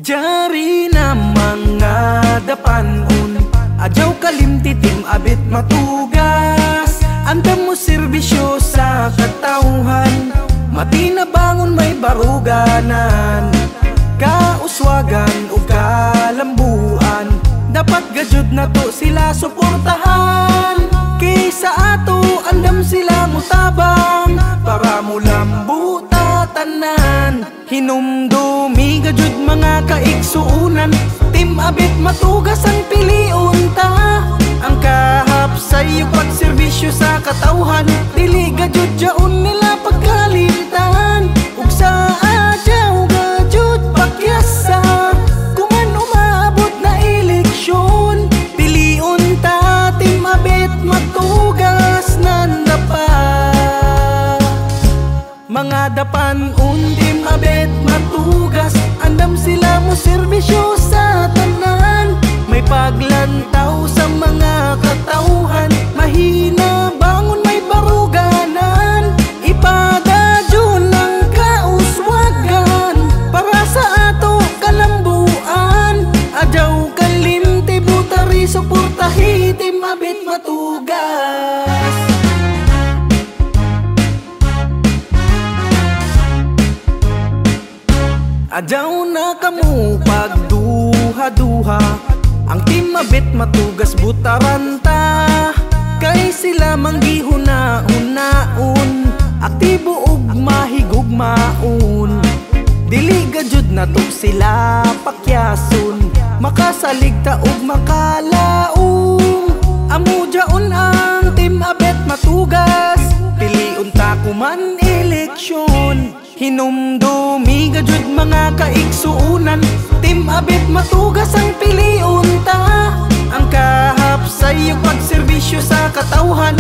Jari na mga dapanon, adyaw kalimtitim abit matugas. Andam mo serbisyo sa katauhan, matinabangon may baruganan. Kauswagan o kalambuan, dapat gajud na to sila suportahan. Kaysa ato andam sila mutabang, para mo lambu tatanan. Hinumdumi gajud mga kaiksuunan, tim abit matugas ang piliun ta. Ang kahap sa'yo pagserbisyo sa katauhan, dili gajud jaon nila pagkalitan. Ug sa adyaw gajud pakyasa, kuman umabot na eleksyon, piliun ta tim abit matugas nandapa. Mga dapanon tim abit matugas, andam sila mo serbisyo sa tanan. May paglantaw sa mga katauhan, mahina bangon may baruganan. Ipadadyon ang kauswagan, para sa ato kalambuan. Adyaw kalimti butari suportahi tim abit matugas. Adyaw na kamu pagduha-duha, ang tim abit matugas butaranta. Kay sila manggihuna-unaon, aktibo ug mahigugmaon. Dili gajud na to sila pakyason, makasaligta ug makalaong. Amudyaon ang tim abit matugas, piliun ta kuman eleksyon. Hinumdumi gajud mga kaiksuunan, tim abit matugas ang piliun ta. Ang kahap sa'yo pagserbisyo sa katauhan,